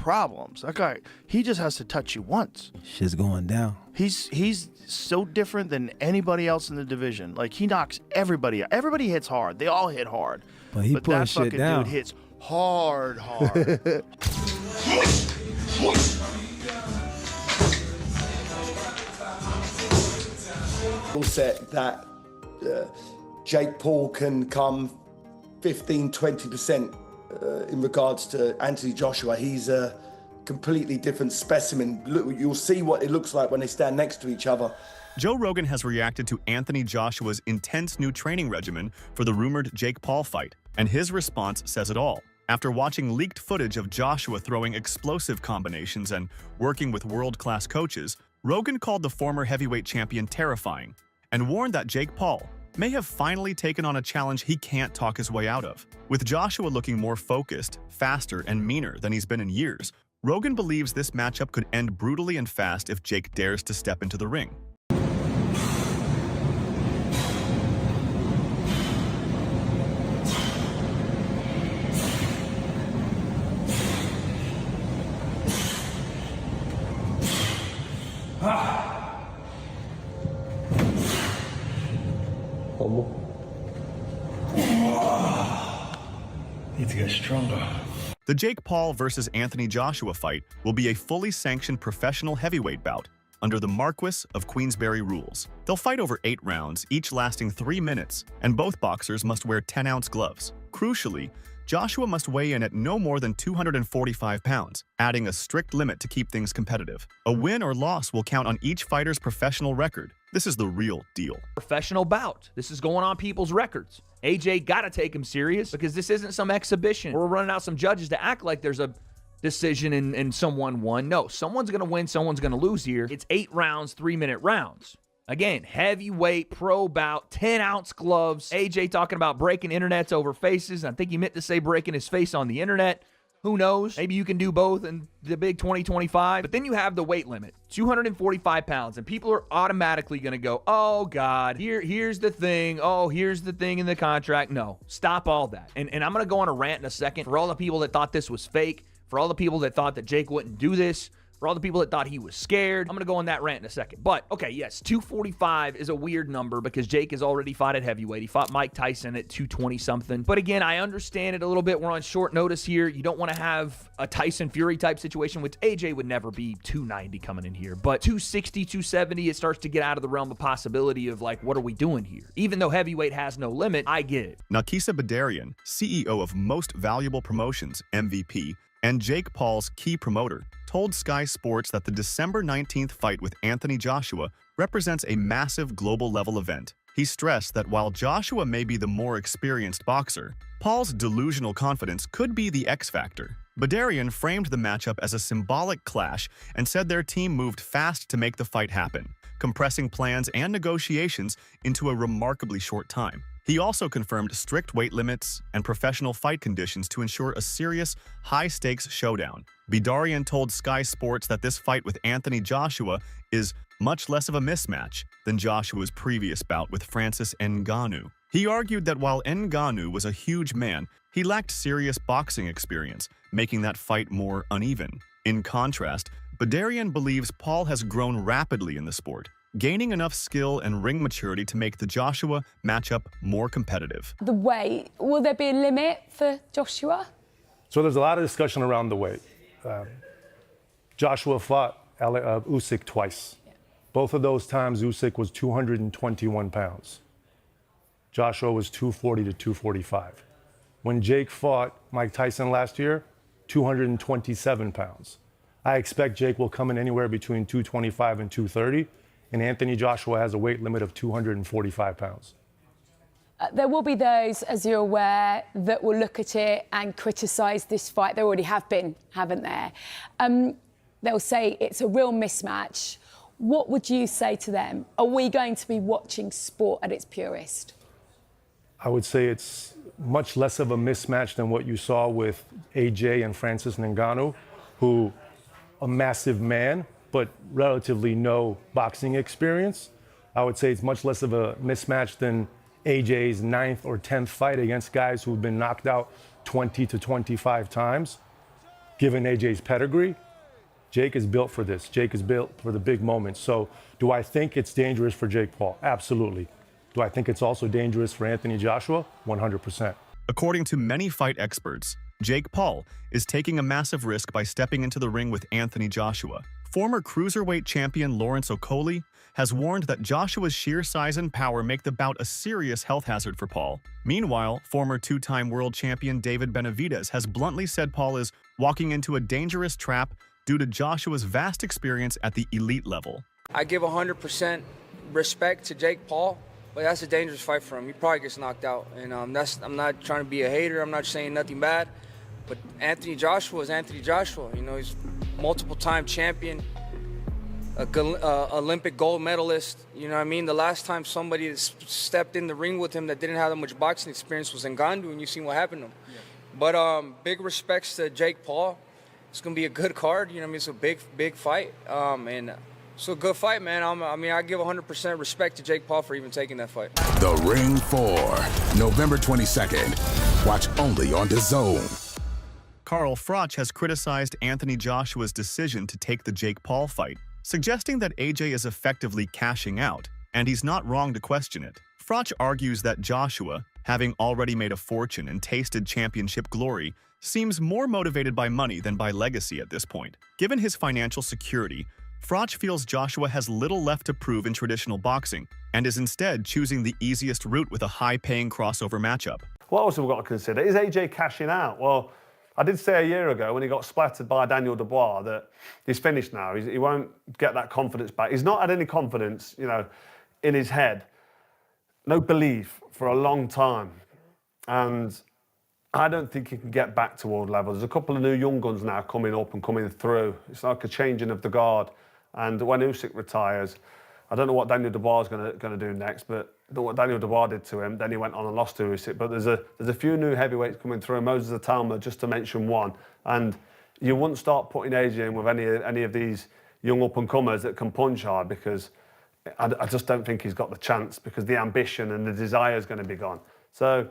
problems. That guy, he just has to touch you once. Shit's going down. He's so different than anybody else in the division. Like, he knocks everybody out. Everybody hits hard. They all hit hard. But that shit fucking down. dude hits hard. Set that Jake Paul can come 15-20% in regards to Anthony Joshua. He's a completely different specimen. Look, you'll see what it looks like when they stand next to each other. Joe Rogan has reacted to Anthony Joshua's intense new training regimen for the rumored Jake Paul fight, and his response says it all. After watching leaked footage of Joshua throwing explosive combinations and working with world-class coaches, Rogan called the former heavyweight champion terrifying and warned that Jake Paul may have finally taken on a challenge he can't talk his way out of. With Joshua looking more focused, faster, and meaner than he's been in years, Rogan believes this matchup could end brutally and fast if Jake dares to step into the ring. Need to get stronger. The Jake Paul versus Anthony Joshua fight will be a fully sanctioned professional heavyweight bout under the Marquis of Queensberry rules. They'll fight over 8 rounds, each lasting 3 minutes, and both boxers must wear 10-ounce gloves. Crucially, Joshua must weigh in at no more than 245 pounds, adding a strict limit to keep things competitive. A win or loss will count on each fighter's professional record. This is the real deal. Professional bout. This is going on people's records. AJ got to take him serious because this isn't some exhibition. We're running out some judges to act like there's a decision and someone won. No, someone's going to win, someone's going to lose here. It's 8 rounds, 3-minute rounds. Again, heavyweight pro bout, 10-ounce gloves. AJ talking about breaking internets over faces. I think he meant to say breaking his face on the internet. Who knows? Maybe you can do both in the big 2025. But then you have the weight limit, 245 pounds. And people are automatically going to go, oh, God, here's the thing. Oh, here's the thing in the contract. No, stop all that. And I'm going to go on a rant in a second for all the people that thought this was fake, for all the people that thought that Jake wouldn't do this, for all the people that thought he was scared. I'm going to go on that rant in a second. But, okay, yes, 245 is a weird number because Jake has already fought at heavyweight. He fought Mike Tyson at 220-something. But again, I understand it a little bit. We're on short notice here. You don't want to have a Tyson Fury type situation, which AJ would never be 290 coming in here. But 260, 270, it starts to get out of the realm of possibility of, like, what are we doing here? Even though heavyweight has no limit, I get it. Nakisa Badarian, CEO of Most Valuable Promotions, MVP, and Jake Paul's key promoter, told Sky Sports that the December 19th fight with Anthony Joshua represents a massive global-level event. He stressed that while Joshua may be the more experienced boxer, Paul's delusional confidence could be the X factor. Badarian framed the matchup as a symbolic clash and said their team moved fast to make the fight happen, compressing plans and negotiations into a remarkably short time. He also confirmed strict weight limits and professional fight conditions to ensure a serious, high-stakes showdown. Badarian told Sky Sports that this fight with Anthony Joshua is much less of a mismatch than Joshua's previous bout with Francis Ngannou. He argued that while Ngannou was a huge man, he lacked serious boxing experience, making that fight more uneven. In contrast, Badarian believes Paul has grown rapidly in the sport, gaining enough skill and ring maturity to make the Joshua matchup more competitive. The weight, will there be a limit for Joshua? So there's a lot of discussion around the weight. Joshua fought Usyk twice. Both of those times, Usyk was 221 pounds. Joshua was 240 to 245. When Jake fought Mike Tyson last year, 227 pounds. I expect Jake will come in anywhere between 225 and 230, and Anthony Joshua has a weight limit of 245 pounds. There will be those, as you're aware, that will look at it and criticise this fight. There already have been, haven't there? They'll say it's a real mismatch. What would you say to them? Are we going to be watching sport at its purest? I would say it's much less of a mismatch than what you saw with AJ and Francis Ngannou, who a massive man, but relatively no boxing experience. I would say it's much less of a mismatch than AJ's 9th or 10th fight against guys who've been knocked out 20 to 25 times. given AJ's pedigree, Jake is built for this. Jake is built for the big moments. So do I think it's dangerous for Jake Paul? Absolutely. Do I think it's also dangerous for Anthony Joshua? 100%. According to many fight experts, Jake Paul is taking a massive risk by stepping into the ring with Anthony Joshua. Former cruiserweight champion Lawrence Okolie has warned that Joshua's sheer size and power make the bout a serious health hazard for Paul. Meanwhile, former two-time world champion David Benavidez has bluntly said Paul is walking into a dangerous trap due to Joshua's vast experience at the elite level. I give 100% respect to Jake Paul, but that's a dangerous fight for him. He probably gets knocked out, and I'm not trying to be a hater. I'm not saying nothing bad, but Anthony Joshua is Anthony Joshua. You know, he's multiple-time champion, Olympic gold medalist. You know what I mean? The last time somebody stepped in the ring with him that didn't have that much boxing experience was Ngannou, and you've seen what happened to him. Yeah. But big respects to Jake Paul. It's going to be a good card. You know what I mean? It's a big fight. And it's a good fight, man. I give 100% respect to Jake Paul for even taking that fight. The Ring 4, November 22nd. Watch only on DAZN. Carl Froch has criticized Anthony Joshua's decision to take the Jake Paul fight, suggesting that AJ is effectively cashing out, and he's not wrong to question it. Froch argues that Joshua, having already made a fortune and tasted championship glory, seems more motivated by money than by legacy at this point. Given his financial security, Froch feels Joshua has little left to prove in traditional boxing and is instead choosing the easiest route with a high-paying crossover matchup. What else have we got to consider? Is AJ cashing out? Well, I did say a year ago when he got splattered by Daniel Dubois that he's finished now. He won't get that confidence back. He's not had any confidence, you know, in his head. No belief for a long time. And I don't think he can get back to world level. There's a couple of new young guns now coming up and coming through. It's like a changing of the guard. And when Usyk retires, I don't know what Daniel Dubois is going to do next, but what Daniel Dubois did to him, then he went on and lost to Usyk. But there's a few new heavyweights coming through, Moses Atalma, just to mention one. And you wouldn't start putting AJ in with any of these young up-and-comers that can punch hard, because I just don't think he's got the chance, because the ambition and the desire is going to be gone. So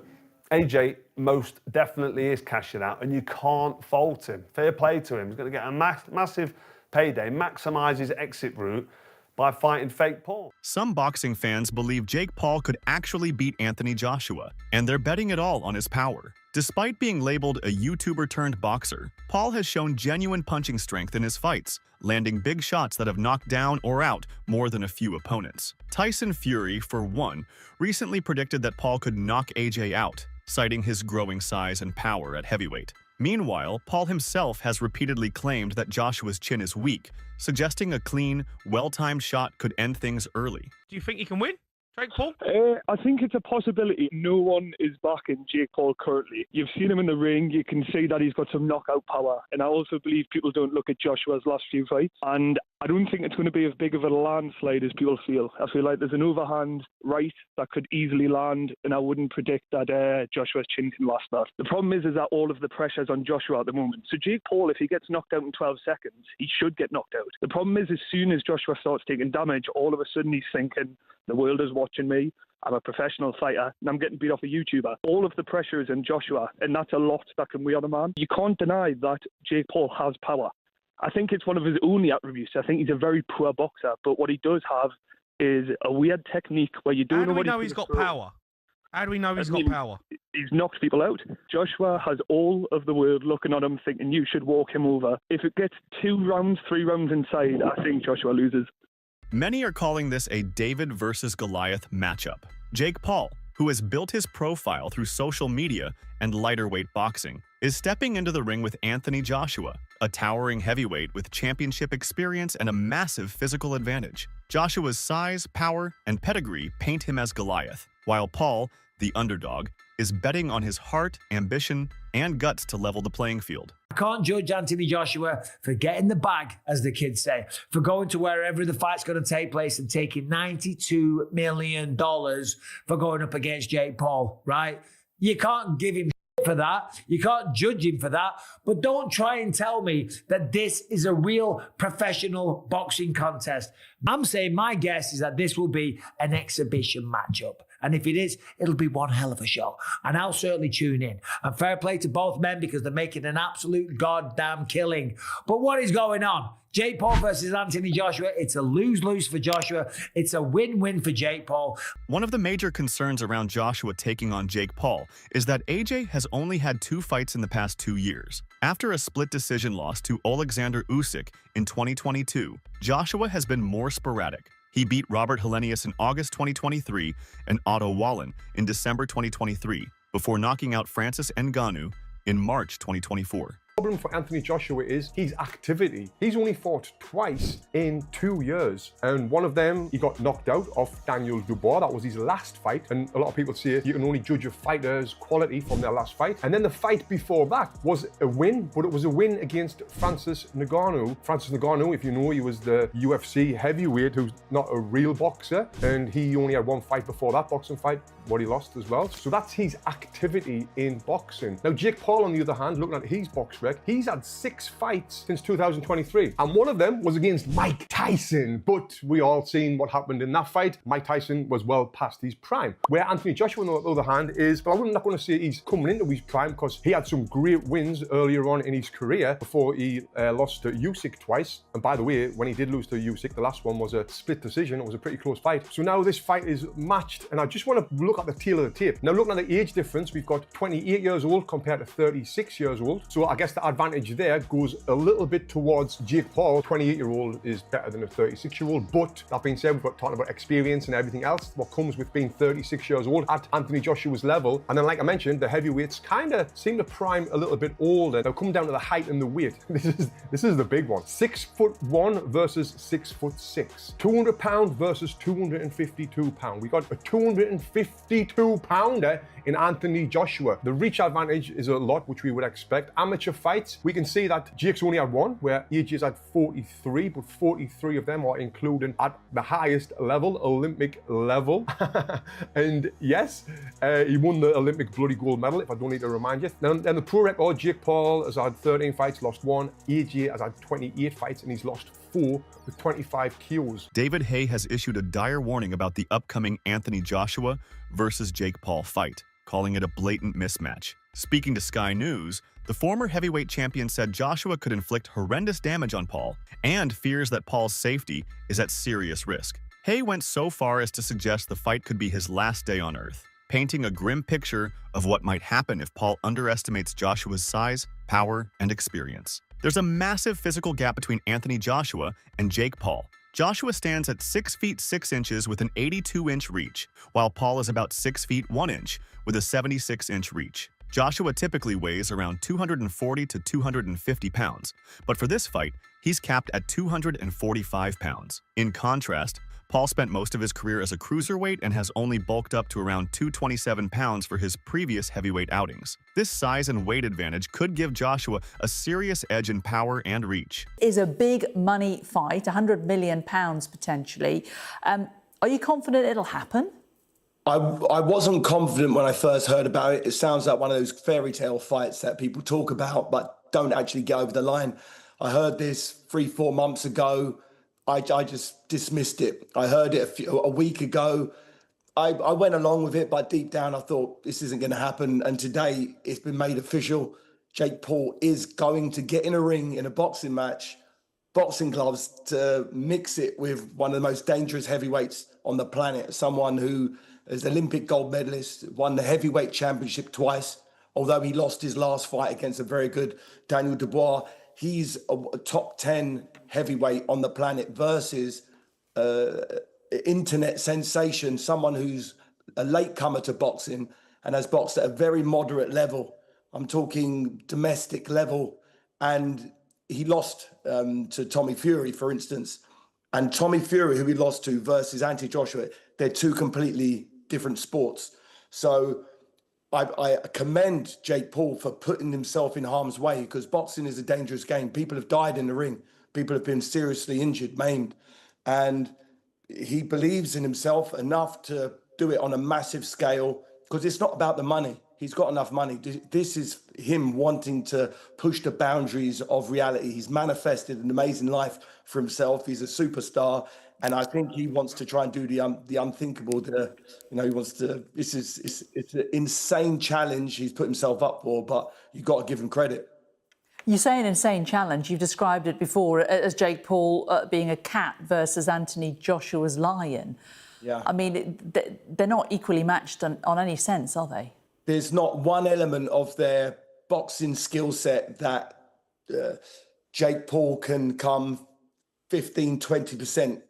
AJ most definitely is cashing out, and you can't fault him. Fair play to him. He's going to get a massive payday, maximise his exit route by fighting fake Paul. Some boxing fans believe Jake Paul could actually beat Anthony Joshua, and they're betting it all on his power. Despite being labeled a YouTuber-turned-boxer, Paul has shown genuine punching strength in his fights, landing big shots that have knocked down or out more than a few opponents. Tyson Fury, for one, recently predicted that Paul could knock AJ out, citing his growing size and power at heavyweight. Meanwhile, Paul himself has repeatedly claimed that Joshua's chin is weak, suggesting a clean, well-timed shot could end things early. Do you think he can win, Jake Paul? I think it's a possibility. No one is backing Jake Paul currently. You've seen him in the ring. You can see that he's got some knockout power. And I also believe people don't look at Joshua's last few fights. And I don't think it's going to be as big of a landslide as people feel. I feel like there's an overhand right that could easily land, and I wouldn't predict that Joshua's chin can last that. The problem is that all of the pressure's on Joshua at the moment. So Jake Paul, if he gets knocked out in 12 seconds, he should get knocked out. The problem is, as soon as Joshua starts taking damage, all of a sudden he's thinking, the world is watching me. I'm a professional fighter, and I'm getting beat off a YouTuber. All of the pressure is on Joshua, and that's a lot that can weigh on a man. You can't deny that Jake Paul has power. I think it's one of his only attributes. I think he's a very poor boxer, but what he does have is a weird technique where you don't know what he's got power. How do we know he's got power? He's knocked people out. Joshua has all of the world looking at him thinking you should walk him over. If it gets 2 rounds, 3 rounds inside, I think Joshua loses. Many are calling this a David versus Goliath matchup. Jake Paul, who has built his profile through social media and lighter weight boxing, is stepping into the ring with Anthony Joshua, a towering heavyweight with championship experience and a massive physical advantage. Joshua's size, power, and pedigree paint him as Goliath, while Paul, the underdog, is betting on his heart, ambition, and guts to level the playing field. I can't judge Anthony Joshua for getting the bag, as the kids say, for going to wherever the fight's going to take place and taking $92 million for going up against Jake Paul, right? You can't give him for that. You can't judge him for that. But don't try and tell me that this is a real professional boxing contest. I'm saying my guess is that this will be an exhibition matchup. And if it is, it'll be one hell of a show. And I'll certainly tune in. And fair play to both men because they're making an absolute goddamn killing. But what is going on? Jake Paul versus Anthony Joshua. It's a lose-lose for Joshua. It's a win-win for Jake Paul. One of the major concerns around Joshua taking on Jake Paul is that AJ has only had 2 fights in the past 2 years. After a split decision loss to Alexander Usyk in 2022, Joshua has been more sporadic. He beat Robert Helenius in August 2023 and Otto Wallin in December 2023 before knocking out Francis Ngannou in March 2024. The problem for Anthony Joshua is his activity. He's only fought twice in 2 years, and one of them he got knocked out off Daniel Dubois. That was his last fight, and a lot of people say you can only judge a fighter's quality from their last fight. And then the fight before that was a win, but it was a win against Francis Ngannou. Francis Ngannou, if you know, he was the UFC heavyweight who's not a real boxer, and he only had 1 fight before that boxing fight, what he lost as well. So that's his activity in boxing. Now Jake Paul, on the other hand, looking at his box rec, he's had 6 fights since 2023, and one of them was against Mike Tyson. But we all seen what happened in that fight. Mike Tyson was well past his prime. Where Anthony Joshua, on the other hand, is, but I'm not going to say he's coming into his prime because he had some great wins earlier on in his career before he lost to Usyk twice. And by the way, when he did lose to Usyk, the last one was a split decision. It was a pretty close fight. So now this fight is matched, and I just want to look at the tail of the tape. Now looking at the age difference, we've got 28 years old compared to 36 years old. So I guess the advantage there goes a little bit towards Jake Paul. 28-year-old is better than a 36-year-old. But that being said, we've got talking about experience and everything else, what comes with being 36 years old at Anthony Joshua's level. And then, like I mentioned, the heavyweights kind of seem to prime a little bit older. Now come down to the height and the weight. This is the big one. 6'1" versus 6'6". 200 pound versus 252 pound. We got a 252 pounder in Anthony Joshua. The reach advantage is a lot, which we would expect. Amateur fights, we can see that Jake's only had 1, where AJ's had 43, but 43 of them are including at the highest level, Olympic level. And yes, he won the Olympic bloody gold medal, if I don't need to remind you. Then the pro record, Jake Paul has had 13 fights, lost 1. AJ has had 28 fights and he's lost 4 with 25 KOs. David Haye has issued a dire warning about the upcoming Anthony Joshua versus Jake Paul fight, calling it a blatant mismatch. Speaking to Sky News, the former heavyweight champion said Joshua could inflict horrendous damage on Paul and fears that Paul's safety is at serious risk. Haye went so far as to suggest the fight could be his last day on Earth, painting a grim picture of what might happen if Paul underestimates Joshua's size, power, and experience. There's a massive physical gap between Anthony Joshua and Jake Paul. Joshua stands at 6 feet 6 inches with an 82-inch reach, while Paul is about 6 feet 1 inch with a 76-inch reach. Joshua typically weighs around 240 to 250 pounds, but for this fight, he's capped at 245 pounds. In contrast, Paul spent most of his career as a cruiserweight and has only bulked up to around 227 pounds for his previous heavyweight outings. This size and weight advantage could give Joshua a serious edge in power and reach. Is a big money fight, £100 million potentially. Are you confident it'll happen? I wasn't confident when I first heard about it. It sounds like one of those fairy tale fights that people talk about but don't actually get over the line. I heard this 3-4 months ago. I just dismissed it. I heard it a week ago. I went along with it, but deep down I thought this isn't going to happen. And today it's been made official. Jake Paul is going to get in a ring in a boxing match, boxing gloves, to mix it with one of the most dangerous heavyweights on the planet, someone who is Olympic gold medalist, won the heavyweight championship twice, although he lost his last fight against a very good Daniel Dubois. He's a top 10 heavyweight on the planet versus internet sensation, someone who's a latecomer to boxing and has boxed at a very moderate level. I'm talking domestic level. And he lost to Tommy Fury, for instance. And Tommy Fury, who he lost to, versus Anthony Joshua, they're 2 completely different sports. So I commend Jake Paul for putting himself in harm's way, because boxing is a dangerous game. People have died in the ring. People have been seriously injured, maimed. And he believes in himself enough to do it on a massive scale, because it's not about the money. he's got enough money. This is him wanting to push the boundaries of reality. He's manifested an amazing life for himself. He's a superstar, and I think he wants to try and do the unthinkable. He wants to. It's an insane challenge he's put himself up for, but you've got to give him credit. You say an insane challenge. You've described it before as Jake Paul being a cat versus Anthony Joshua's lion. Yeah. I mean, they're not equally matched on any sense, are they? There's not one element of their boxing skill set that Jake Paul can come 15, 20%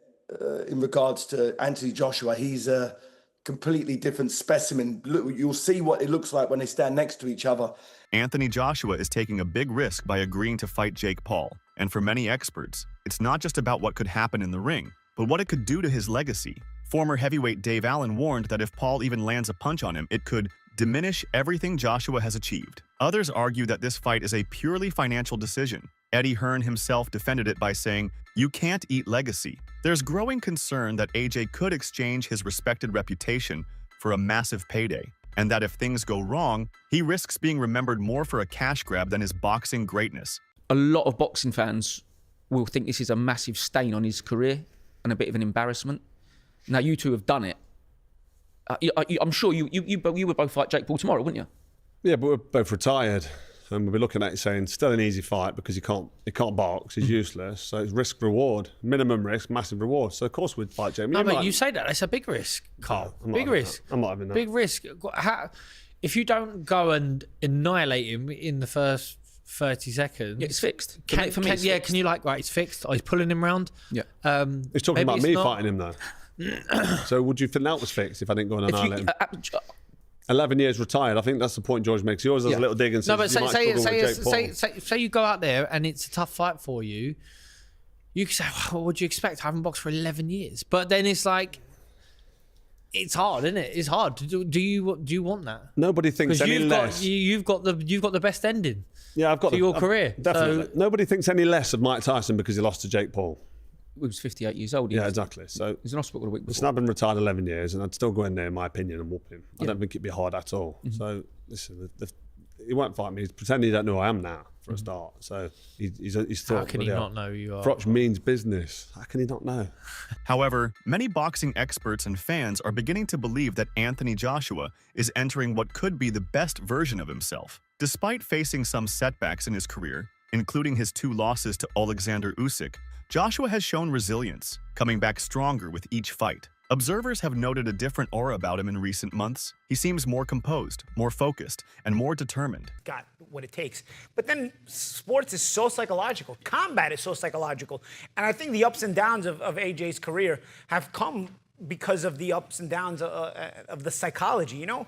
in regards to Anthony Joshua. He's a completely different specimen. Look, you'll see what it looks like when they stand next to each other. Anthony Joshua is taking a big risk by agreeing to fight Jake Paul. And for many experts, it's not just about what could happen in the ring, but what it could do to his legacy. Former heavyweight Dave Allen warned that if Paul even lands a punch on him, it could diminish everything Joshua has achieved. Others argue that this fight is a purely financial decision. Eddie Hearn himself defended it by saying, "You can't eat legacy." There's growing concern that AJ could exchange his respected reputation for a massive payday, and that if things go wrong, he risks being remembered more for a cash grab than his boxing greatness. A lot of boxing fans will think this is a massive stain on his career and a bit of an embarrassment. Now, you two have done it. I'm sure you would both fight Jake Paul tomorrow, wouldn't you? Yeah, but we're both retired. And we'll be looking at it saying, still an easy fight because he can't box, he's useless. So it's risk reward, minimum risk, massive reward. So of course we'd fight Jamie. No, but you say that, it's a big risk, Carl. Big risk. I'm not having that. Big risk. If you don't go and annihilate him in the first 30 seconds, it's fixed. Can you right, it's fixed. Oh, he's pulling him round. Yeah. He's talking about me fighting him though. So would you think that was fixed if I didn't go and annihilate him? 11 years retired. I think that's the point George makes. He always has a little dig and says, no, but say you go out there and it's a tough fight for you. You can say, well, what would you expect? I haven't boxed for 11 years. But then it's like, it's hard, isn't it? It's hard. Do you want that? Nobody thinks any less. You've got the best ending. Yeah, I've got your career. Definitely. So, nobody thinks any less of Mike Tyson because he lost to Jake Paul. He was 58 years old. Yeah, exactly. So he's in hospital a week before. Listen, I've been retired 11 years, and I'd still go in there, in my opinion, and whoop him. I don't think it'd be hard at all. Mm-hmm. So listen, he won't fight me. He's pretending he don't know who I am now for a start. So he's thought. How can he not know who you are? Froch means business. How can he not know? However, many boxing experts and fans are beginning to believe that Anthony Joshua is entering what could be the best version of himself. Despite facing some setbacks in his career, including his 2 losses to Alexander Usyk, Joshua has shown resilience, coming back stronger with each fight. Observers have noted a different aura about him in recent months. He seems more composed, more focused, and more determined. Got what it takes. But then sports is so psychological. Combat is so psychological. And I think the ups and downs of AJ's career have come because of the ups and downs of the psychology, you know?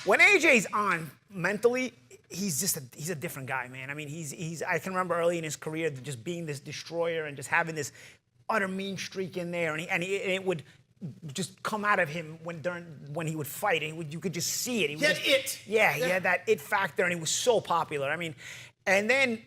When AJ's on mentally, he's a different guy, man. I mean, I can remember early in his career just being this destroyer and just having this utter mean streak in there, and it would just come out of him when he would fight. You could just see it. He had that it factor, and he was so popular. I mean, and then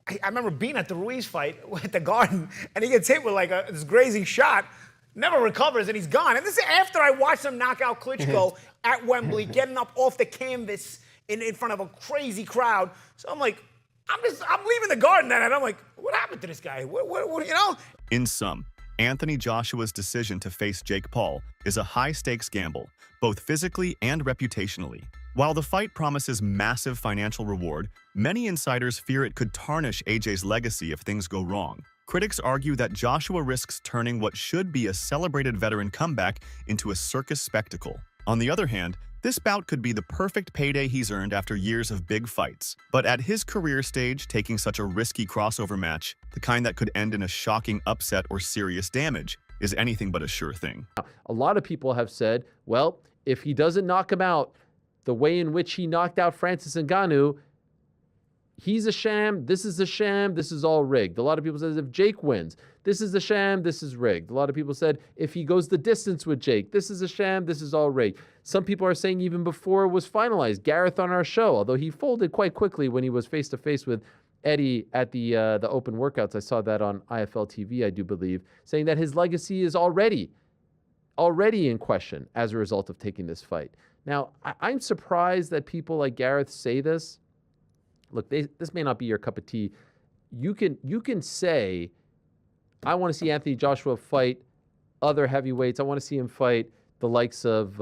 I remember being at the Ruiz fight at the Garden, and he gets hit with like this grazing shot, never recovers, and he's gone. And this is after I watched him knock out Klitschko at Wembley, getting up off the canvas in front of a crazy crowd. So I'm like, I'm leaving the Garden that night. I'm like, what happened to this guy? What you know? In sum, Anthony Joshua's decision to face Jake Paul is a high-stakes gamble, both physically and reputationally. While the fight promises massive financial reward, many insiders fear it could tarnish AJ's legacy if things go wrong. Critics argue that Joshua risks turning what should be a celebrated veteran comeback into a circus spectacle. On the other hand, this bout could be the perfect payday he's earned after years of big fights. But at his career stage, taking such a risky crossover match, the kind that could end in a shocking upset or serious damage, is anything but a sure thing. A lot of people have said, well, if he doesn't knock him out the way in which he knocked out Francis Ngannou, he's a sham, this is a sham, this is all rigged. A lot of people said if Jake wins, this is a sham, this is rigged. A lot of people said if he goes the distance with Jake, this is a sham, this is all rigged. Some people are saying even before it was finalized, Gareth on our show, although he folded quite quickly when he was face-to-face with Eddie at the open workouts. I saw that on IFL TV, I do believe, saying that his legacy is already in question as a result of taking this fight. Now, I'm surprised that people like Gareth say this. Look, this may not be your cup of tea. You can say, I want to see Anthony Joshua fight other heavyweights. I want to see him fight the likes of,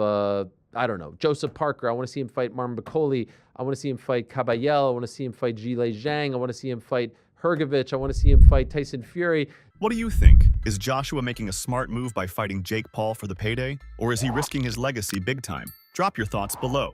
I don't know, Joseph Parker. I want to see him fight Marvin Bakoli. I want to see him fight Caballel. I want to see him fight Zhilei Zhang. I want to see him fight Hrgovic. I want to see him fight Tyson Fury. What do you think? Is Joshua making a smart move by fighting Jake Paul for the payday? Or is he risking his legacy big time? Drop your thoughts below.